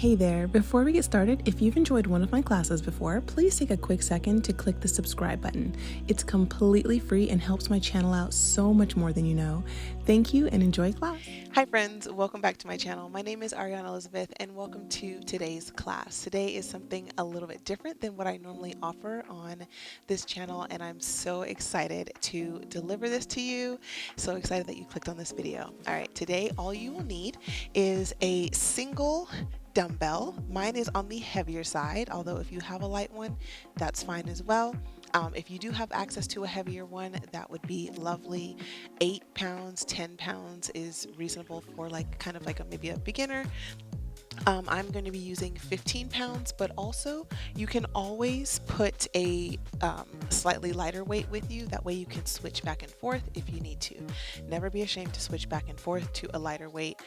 Hey there, before we get started, if you've enjoyed one of my classes before, please take a quick second to click the subscribe button. It's completely free and helps my channel out so much more than you know. Thank you and enjoy class. Hi friends, welcome back to my channel. My name is Arianna Elizabeth and welcome to today's class. Today is something a little bit different than what I normally offer on this channel, and I'm so excited to deliver this to you. So excited that you clicked on this video. All right, today all you will need is a single dumbbell. Mine is on the heavier side, although if you have a light one, that's fine as well. If you do have access to a heavier one, that would be lovely. 8 pounds, 10 pounds is reasonable for maybe a beginner. I'm going to be using 15 pounds, but also you can always put a slightly lighter weight with you. That way you can switch back and forth if you need to. Never be ashamed to switch back and forth to a lighter weight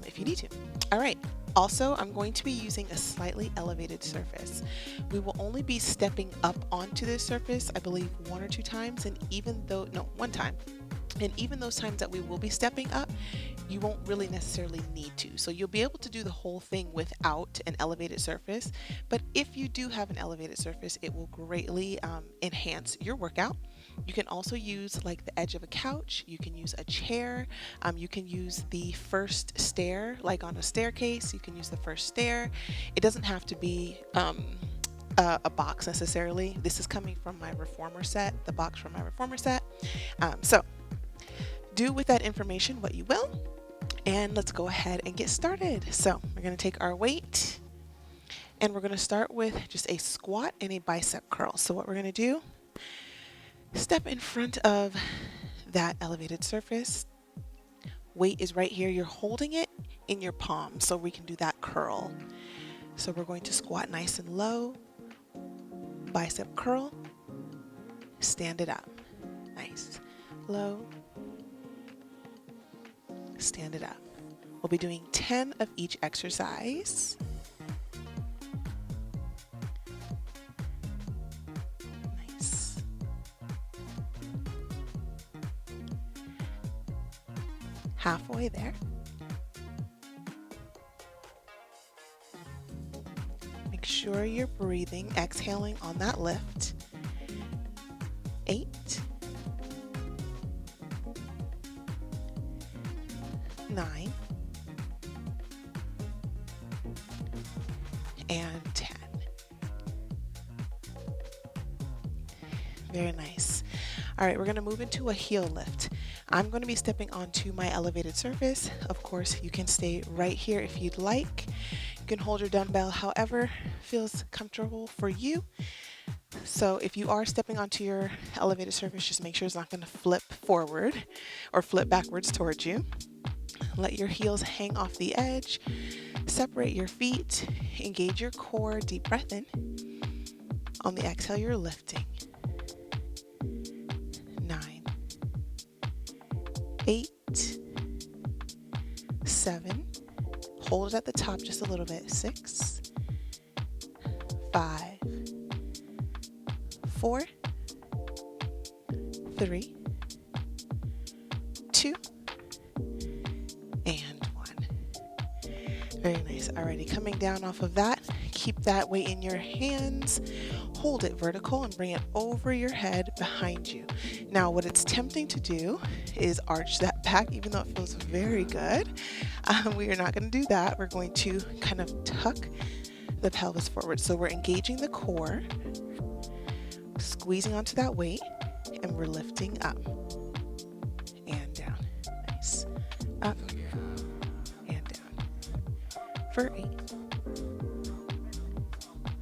if you need to. All right. Also, I'm going to be using a slightly elevated surface. We will only be stepping up onto this surface, I believe, one time. And even those times that we will be stepping up, you won't really necessarily need to. So you'll be able to do the whole thing without an elevated surface. But if you do have an elevated surface, it will greatly enhance your workout. You can also use like the edge of a couch. You can use a chair. You can use the first stair, like on a staircase. You can use the first stair. It doesn't have to be a box necessarily. This is coming from my reformer set, the box from my reformer set. So do with that information what you will, and let's go ahead and get started. So we're going to take our weight and we're going to start with just a squat and a bicep curl. So what we're going to do, step in front of that elevated surface. Weight is right here. You're holding it in your palm so we can do that curl. So we're going to squat nice and low, bicep curl, stand it up. Nice, low, stand it up. We'll be doing 10 of each exercise. Nice. Halfway there. Make sure you're breathing, exhaling on that lift. 8. 9 and 10. Very nice. All right, we're going to move into a heel lift. I'm going to be stepping onto my elevated surface. Of course, you can stay right here if you'd like. You can hold your dumbbell however feels comfortable for you. So if you are stepping onto your elevated surface, just make sure it's not going to flip forward or flip backwards towards you. Let your heels hang off the edge. Separate your feet. Engage your core. Deep breath in. On the exhale, you're lifting. 9, 8, 7. Hold it at the top just a little bit. 6, 5, 4, 3, 2, and 1. Very nice. Alrighty, coming down off of that, keep that weight in your hands, hold it vertical and bring it over your head behind you. Now, what it's tempting to do is arch that back, even though it feels very good. We are not going to do that. We're going to kind of tuck the pelvis forward. So we're engaging the core, squeezing onto that weight, and we're lifting up and down. Nice. Up and down. For 8,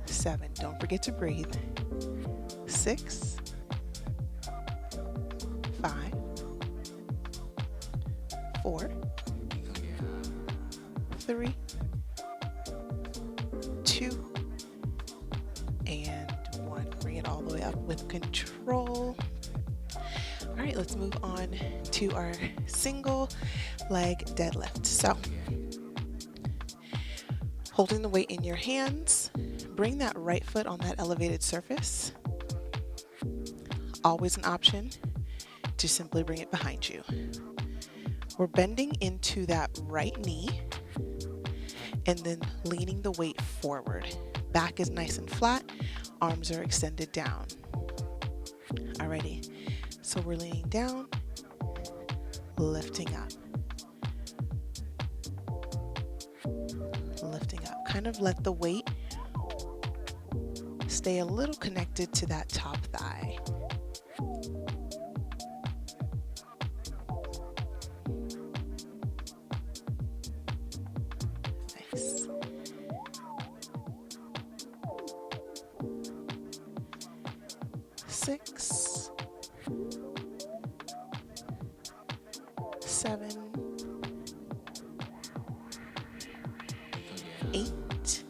7. Don't forget to breathe. 6, 5, 4, 3, 2, and 1. Bring it all the way up with control. All right, let's move on to our single leg deadlift. So, holding the weight in your hands, bring that right foot on that elevated surface. Always an option to simply bring it behind you. We're bending into that right knee. and then leaning the weight forward. Back is nice and flat, arms are extended down. Alrighty, so we're leaning down, lifting up. Lifting up. Kind of let the weight stay a little connected to that top thigh. Nice. Six, 7, 8,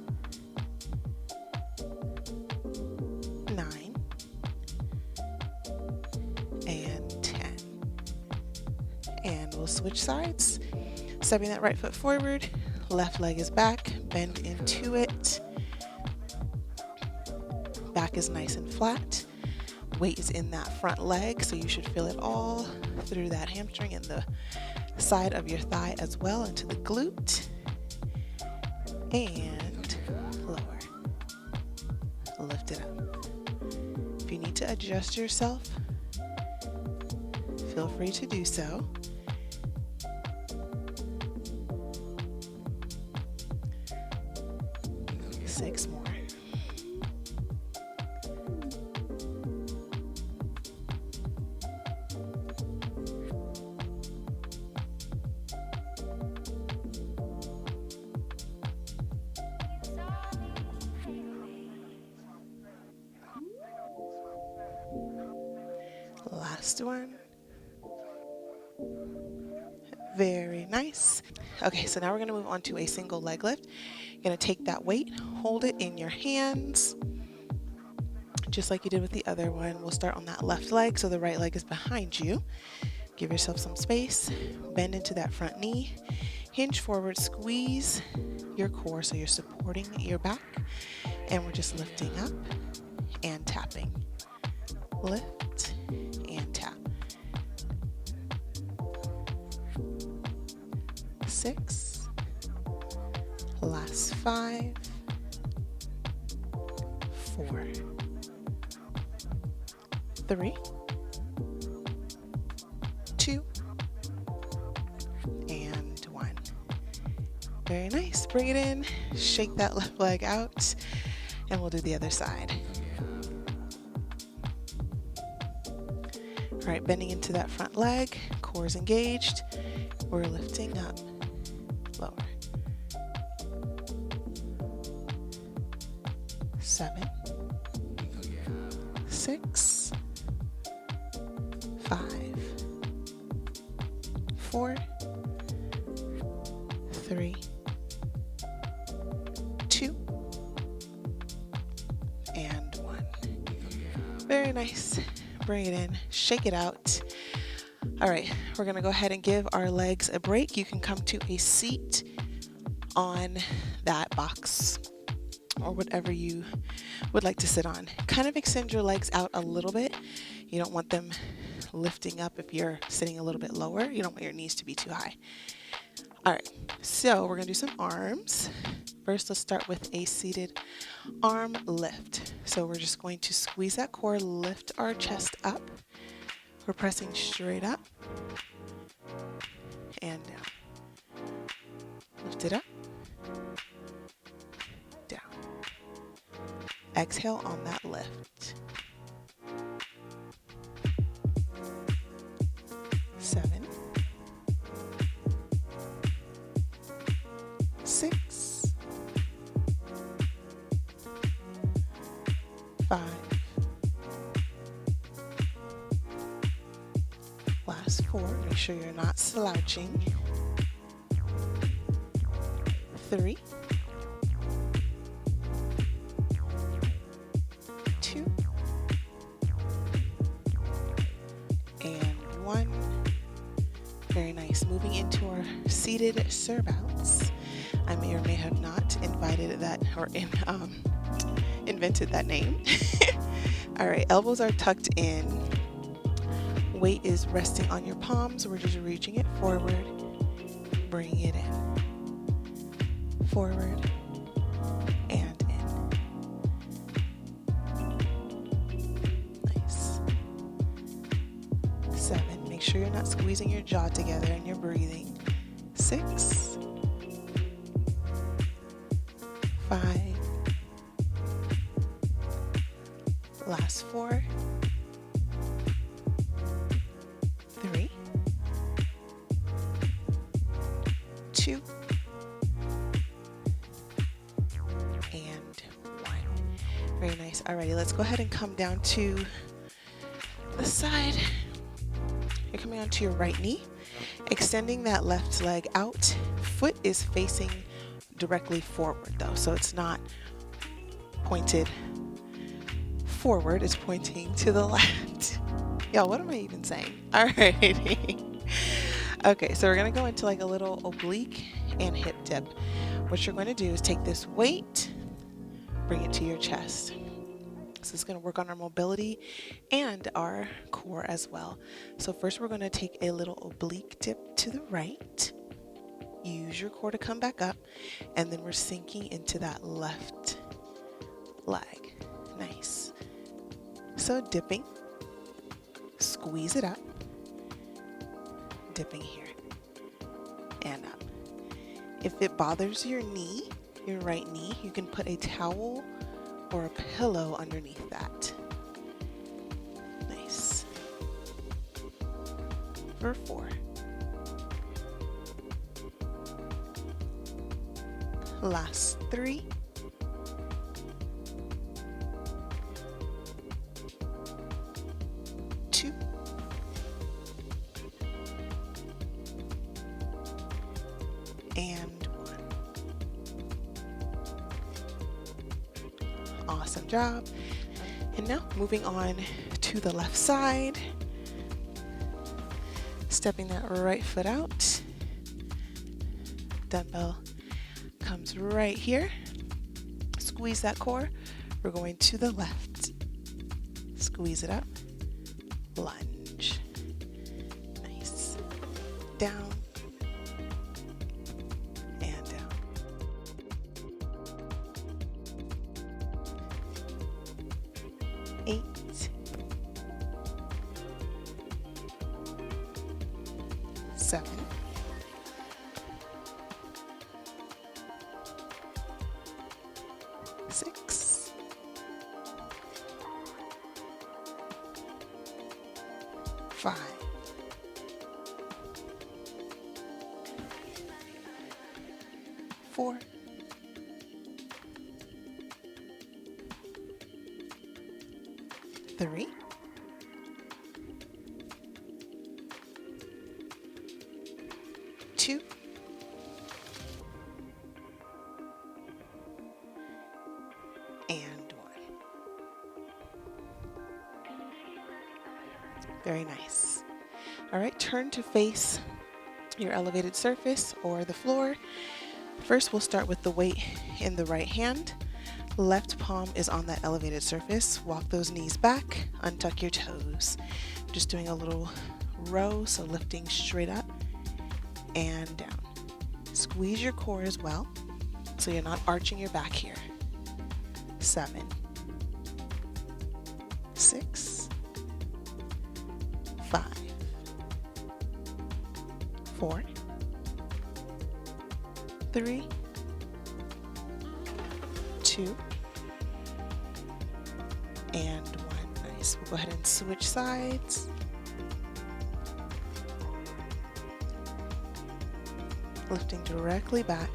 9, and 10. And we'll switch sides. Stepping that right foot forward, left leg is back, bend into it. Back is nice and flat. Weight is in that front leg, so you should feel it all through that hamstring and the side of your thigh as well, into the glute. And lower. Lift it up. If you need to adjust yourself, feel free to do so. Six more. Last one. Very nice. Okay, so now we're going to move on to a single leg lift. You're going to take that weight, hold it in your hands, just like you did with the other one. We'll start on that left leg, so the right leg is behind you. Give yourself some space. Bend into that front knee. Hinge forward, squeeze your core so you're supporting your back. And we're just lifting up and tapping. Lift and tap. 6. Last 5. 4. 3. 2. And 1. Very nice. Bring it in. Shake that left leg out. And we'll do the other side. All right, bending into that front leg. Core is engaged. We're lifting up. Lower. 7. 6. 5. 4. 3. 2. And 1. Very nice. Bring it in, shake it out. All right, we're gonna go ahead and give our legs a break. You can come to a seat on that box or whatever you would like to sit on. Kind of extend your legs out a little bit. You don't want them lifting up if you're sitting a little bit lower. You don't want your knees to be too high. All right, so we're gonna do some arms. First, let's start with a seated arm lift. So we're just going to squeeze that core, lift our chest up. We're pressing straight up and down. Lift it up, down. Exhale on that lift. 7. 6. 5. Last 4. Make sure you're not slouching. 3. 2. And 1. Very nice. Moving into our seated serve-outs. I may or may have not invited that or invented that name. All right, elbows are tucked in. Weight is resting on your palms. We're just reaching it forward, bringing it in. forward, and in. Nice. 7, make sure you're not squeezing your jaw together and you're breathing. 6, 5, last 4, 3, 2, and 1. Very nice. Alrighty, let's go ahead and come down to the side. You're coming onto your right knee, extending that left leg out. Foot is facing directly forward though, so it's not pointed forward, it's pointing to the left. Y'all, what am I even saying? Alrighty. Okay, so we're gonna go into like a little oblique and hip dip. What you're going to do is take this weight, bring it to your chest. So it's going to work on our mobility and our core as well. So first we're going to take a little oblique dip to the right. Use your core to come back up, and then we're sinking into that left leg. Nice. So dipping, squeeze it up, dipping here, and up. If it bothers your knee, your right knee, you can put a towel or a pillow underneath that. Nice. For 4. Last 3. 2. And 1. Awesome job. And now moving on to the left side. Stepping that right foot out. Dumbbell comes right here. Squeeze that core. We're going to the left. Squeeze it up. Lunge. Nice. Down. And down. 8. 7. 6. 5. 4. 3. 2. And 1. Very nice. All right, turn to face your elevated surface or the floor. First, we'll start with the weight in the right hand. Left palm is on that elevated surface. Walk those knees back, untuck your toes. Just doing a little row, so lifting straight up and down. Squeeze your core as well, so you're not arching your back here. 7. 6. 5. 4. 3. 2. And 1. Nice. We'll go ahead and switch sides. Lifting directly back,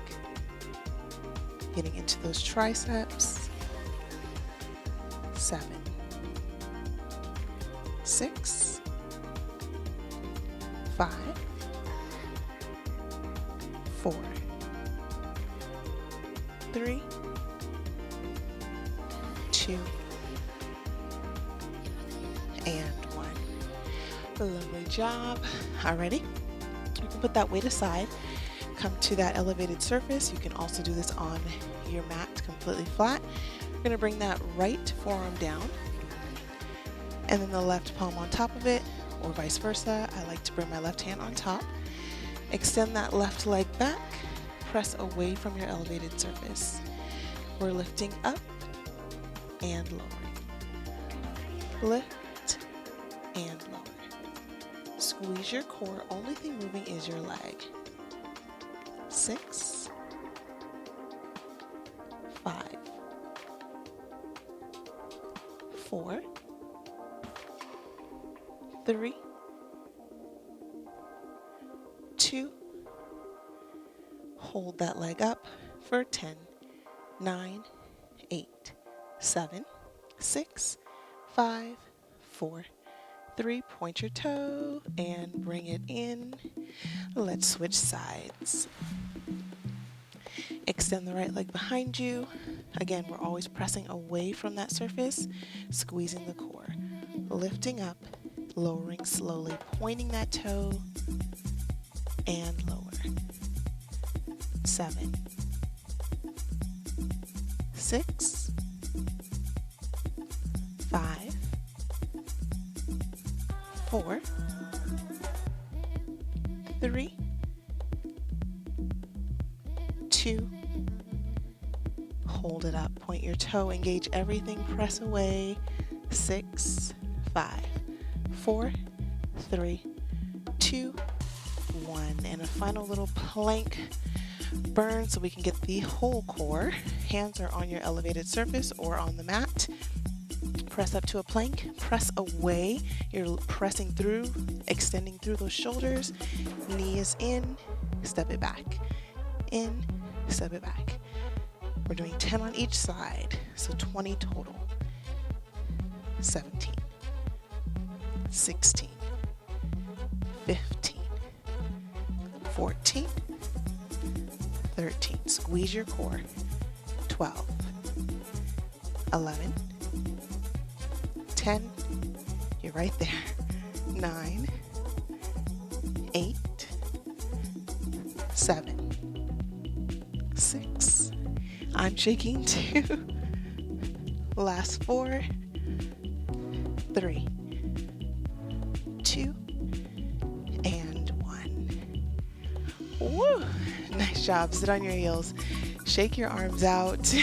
getting into those triceps. 7. 6. 5. 4. 3. 2. And 1. Lovely job. Alrighty. You can put that weight aside. Come to that elevated surface. You can also do this on your mat completely flat. You're going to bring that right forearm down and then the left palm on top of it, or vice versa. I like to bring my left hand on top. Extend that left leg back, press away from your elevated surface. We're lifting up and lowering. Lift and lower. Squeeze your core. Only thing moving is your leg. 6, 5, 4, 3, 2, hold that leg up for 10, 9, 8, 7, 6, 5, 4, 3, point your toe and bring it in. Let's switch sides. Extend the right leg behind you. Again, we're always pressing away from that surface, squeezing the core. Lifting up, lowering slowly, pointing that toe and lower. 7, 6, 5, 4, 3, 2, hold it up, point your toe, engage everything, press away. 6, 5, 4, 3, 2, 1, and a final little plank burn so we can get the whole core. Hands are on your elevated surface or on the mat. Press up to a plank, press away. You're pressing through, extending through those shoulders. Knee is in, step it back. In, step it back. We're doing 10 on each side, so 20 total. 17, 16, 15, 14, 13. Squeeze your core. 12, 11, 10. You're right there. 9, 8, 7, 6. I'm shaking too. Last 4, 3, 2, and 1. Woo! Nice job. Sit on your heels. Shake your arms out.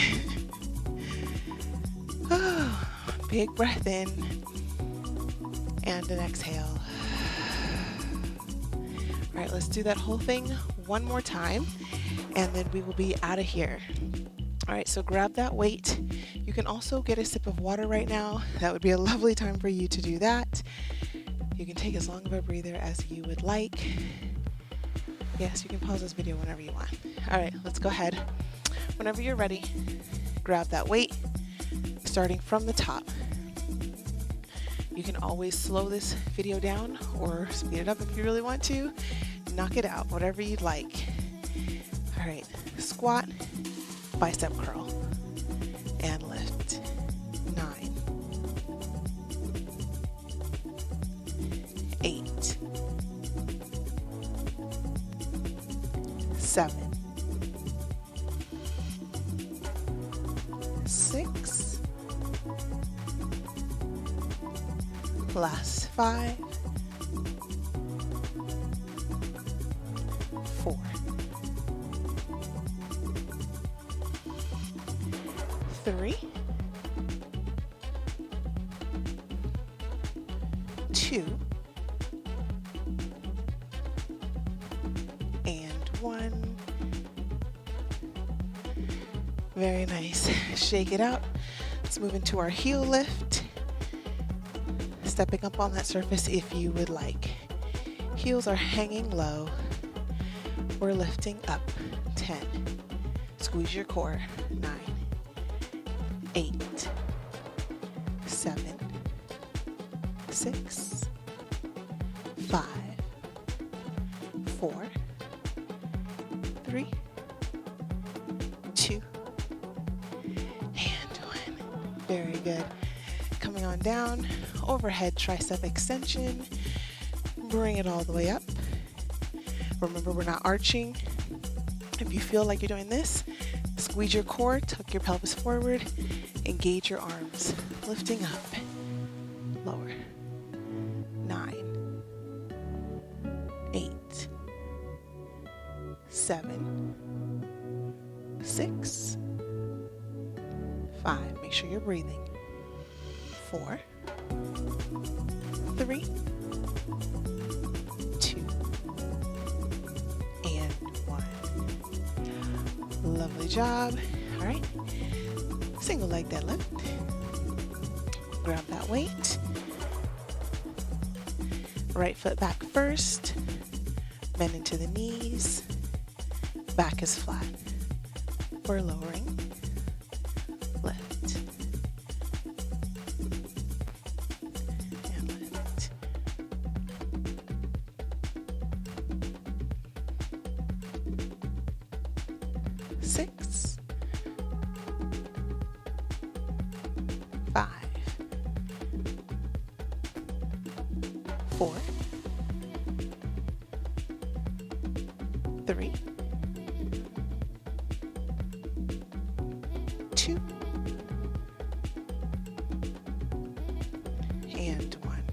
Big breath in and an exhale. All right, let's do that whole thing one more time and then we will be out of here. All right, so grab that weight. You can also get a sip of water right now. That would be a lovely time for you to do that. You can take as long of a breather as you would like. Yes, you can pause this video whenever you want. All right, let's go ahead. Whenever you're ready, grab that weight, starting from the top. You can always slow this video down or speed it up if you really want to. Knock it out, whatever you'd like. All right, squat, bicep curl, and lift. 9, 8, 7, 6, last 5, 4, 3, 2, and 1. Very nice. Shake it out. Let's move into our heel lift. Stepping up on that surface if you would like. Heels are hanging low. We're lifting up. 10. Squeeze your core. 9, 8, 7, 6, 5, 4, 3, 2, and 1. Very good. Coming on down, overhead tricep extension. Bring it all the way up. Remember, we're not arching. If you feel like you're doing this, squeeze your core, tuck your pelvis forward, engage your arms, lifting up, lower. 9, 8, 7, 6, 5, make sure you're breathing, 4, 3, 2, and 1. Lovely job. All right, single leg deadlift. Grab that weight. Right foot back first, bend into the knees, back is flat. We're lowering, lift, and lift. Six, 5, 4, 3, 2, and 1.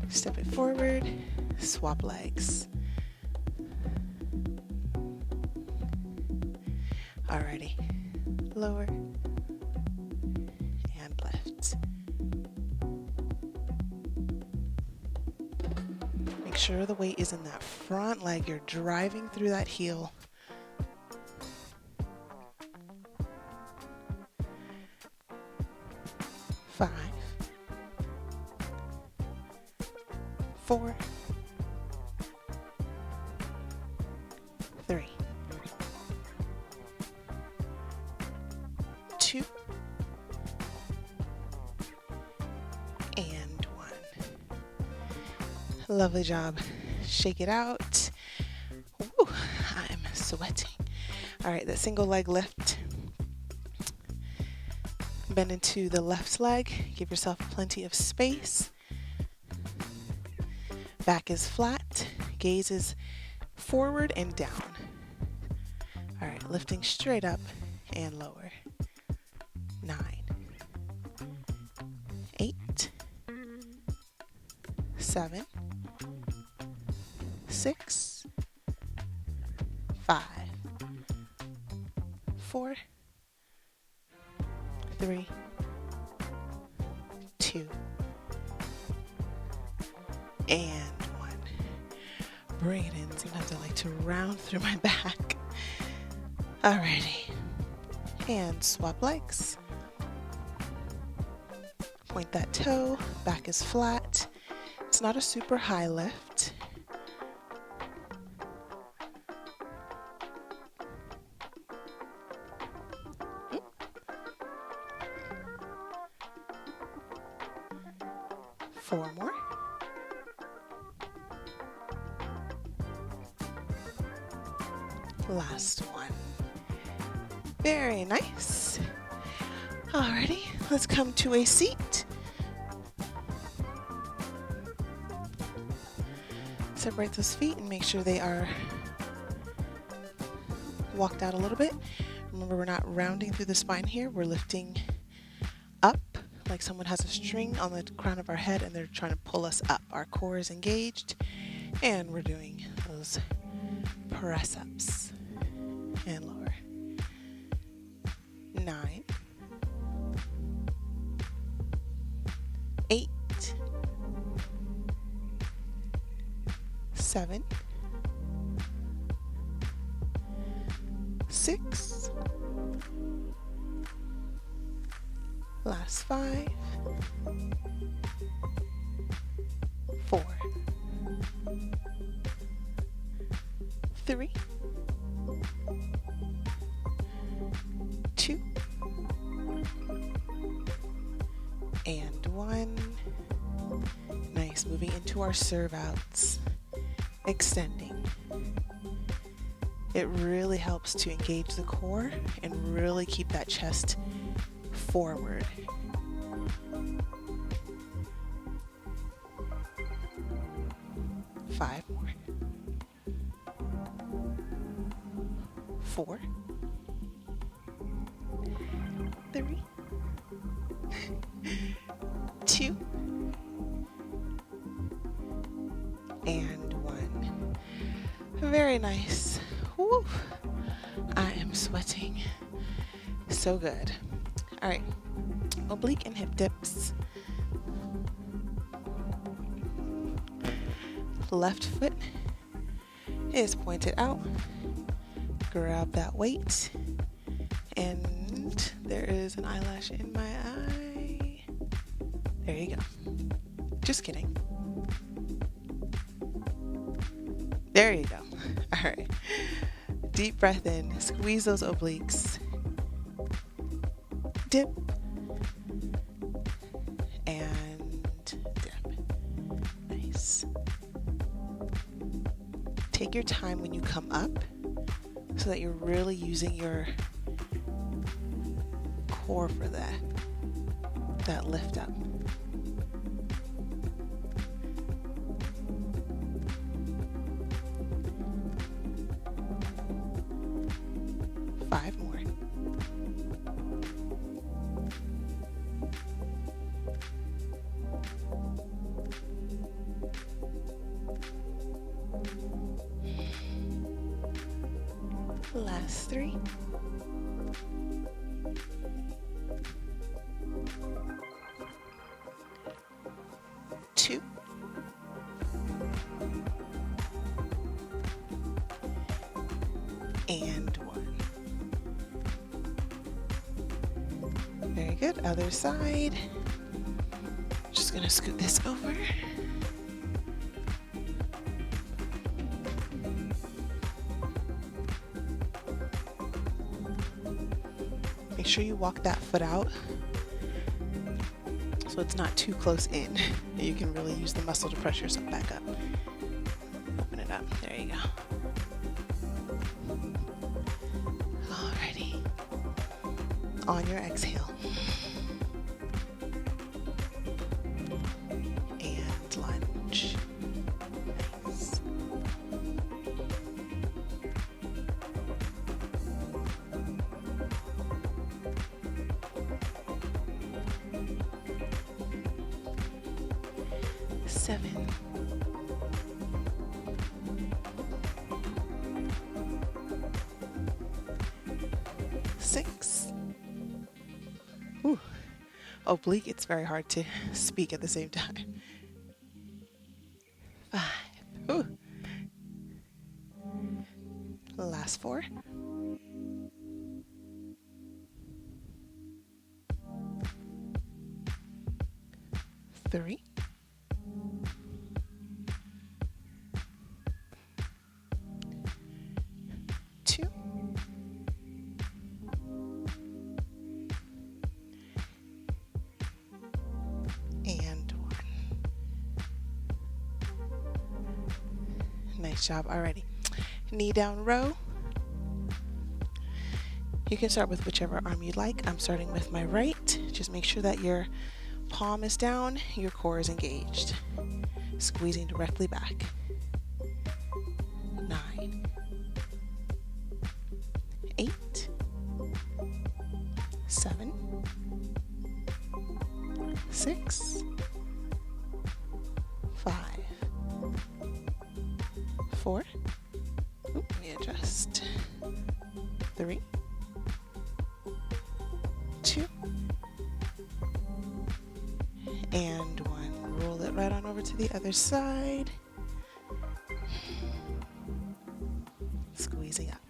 Step it forward, swap legs. Alrighty, lower and lift. Make sure the weight is in that front leg. You're driving through that heel. 5, 4, 3, 2, and 1. Lovely job. Shake it out. Ooh, I'm sweating. All right, that single leg lift. Bend into the left leg. Give yourself plenty of space. Back is flat. Gaze is forward and down. All right, lifting straight up and lower. 9, 8, 7, 6, 5, 4, 3, 2, and 1. Bring it in. Sometimes I like to round through my back. Alrighty. And swap legs. Point that toe. Back is flat. It's not a super high lift. Four more. Last one. Very nice. Alrighty, let's come to a seat. Separate those feet and make sure they are walked out a little bit. Remember, we're not rounding through the spine here. We're lifting up like someone has a string on the crown of our head and they're trying to pull us up. Our core is engaged and we're doing those press-ups and lower. 9, 8, 7, 6, last 5, 4, 3, 2, and 1. Nice. Moving into our serve outs. Extending. It really helps to engage the core and really keep that chest forward. Five more. 4, 3, 2, and 1. Very nice. Woo. I am sweating. So good. All right, oblique and hip dips. Left foot is pointed out. Grab that weight. And there is an eyelash in my eye. There you go. Just kidding. There you go. All right. Deep breath in. Squeeze those obliques. Dip. And dip. Nice. Take your time when you come up so that you're really using your core for that lift up. Five more. Last three. Two. And one. Very good. Other side. Just gonna scoot this over. Make sure you walk that foot out so it's not too close in. You can really use the muscle to press yourself back up. Open it up. There you go. Alrighty. On your exhale. And lunge. Nice. Seven. Six. Ooh. Oblique, it's very hard to speak at the same time. Five. Ooh. Last four. Three. Two. And one. Nice job. Alrighty. Knee down row. You can start with whichever arm you like. I'm starting with my right. Just make sure that your palm is down, your core is engaged. Squeezing directly back. 9. 8. 7. 6. 5. 4. Let me adjust. 3. 2. And 1. Roll it right on over to the other side. Squeezing up.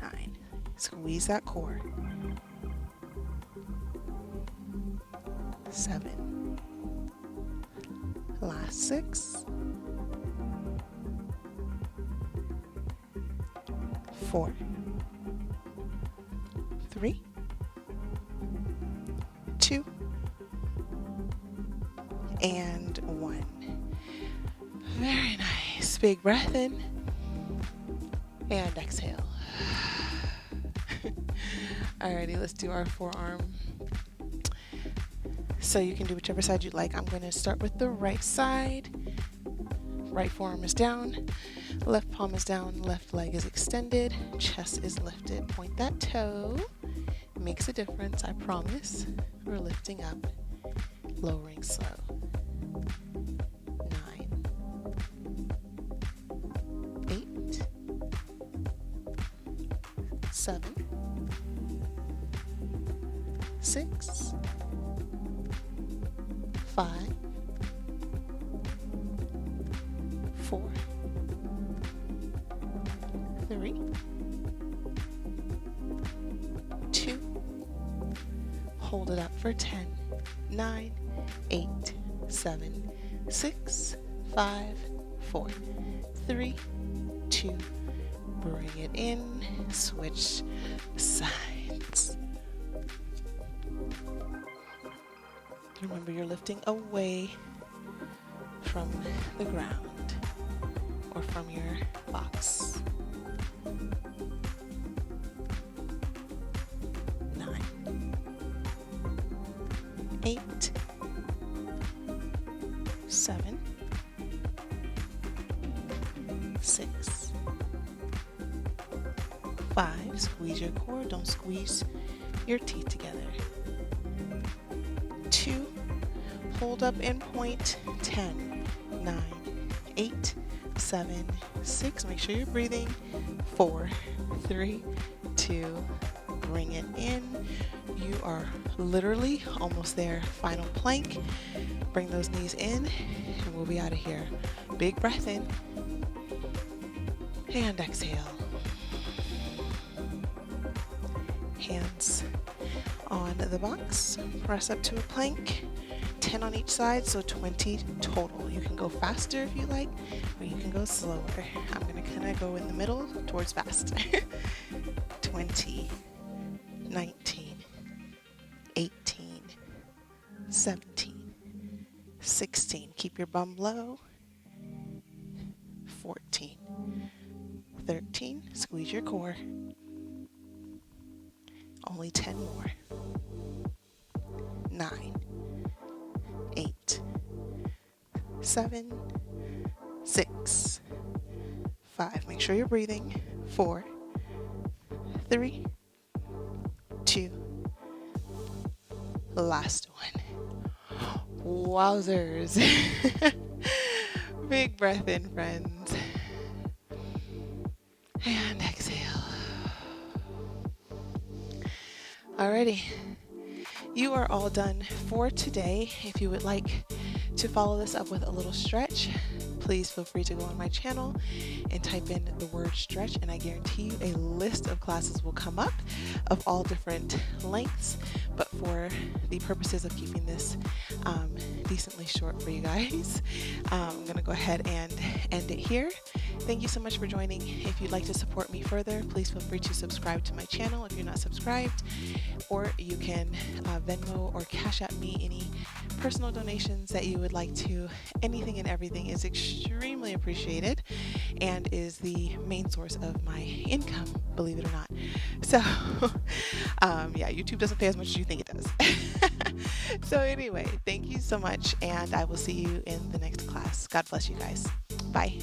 9. Squeeze that core. 7. Last 6. 4. 3. 2. And 1. Very nice. Big breath in. And exhale. Alrighty, let's do our forearm. So you can do whichever side you like. I'm going to start with the right side. Right forearm is down. Left palm is down. Left leg is extended. Chest is lifted. Point that toe. It makes a difference, I promise. We're lifting up. Lowering slow. 9. 8. 7, 6, 5, 4, 3, 2, hold it up for 10, 9, 8, 7, 6, 5, 4, 3, 2, bring it in, switch sides. Remember, you're lifting away from the ground or from your box. 9, 8, 7, 6, 5, squeeze your core, don't squeeze your teeth together. 2, hold up in point, 10, 9, 8, 7, 6, make sure you're breathing, 4, 3, 2, bring it in. You are literally almost there. Final plank, bring those knees in, and we'll be out of here. Big breath in, and exhale. Hands on the box, press up to a plank, 10 on each side, so 20 total. You can go faster if you like, or you can go slower. I'm gonna kind of go in the middle towards fast. 20, 19, 18, 17, 16, keep your bum low, 14, 13, squeeze your core, only 10 more, 9, 8, 7, 6, 5, make sure you're breathing, 4, 3, 2, last one. Wowzers. Big breath in, friends, and exhale. Alrighty, you are all done for today. If you would like to follow this up with a little stretch, please feel free to go on my channel and type in the word stretch, and I guarantee you a list of classes will come up of all different lengths, but for the purposes of keeping this decently short for you guys, I'm gonna go ahead and end it here. Thank you so much for joining. If you'd like to support me further, please feel free to subscribe to my channel if you're not subscribed, or you can Venmo or CashApp me any personal donations that you would like to. Anything and everything is extremely appreciated and is the main source of my income, believe it or not. So yeah, YouTube doesn't pay as much as you think it does. So anyway, thank you so much, and I will see you in the next class. God bless you guys. Bye.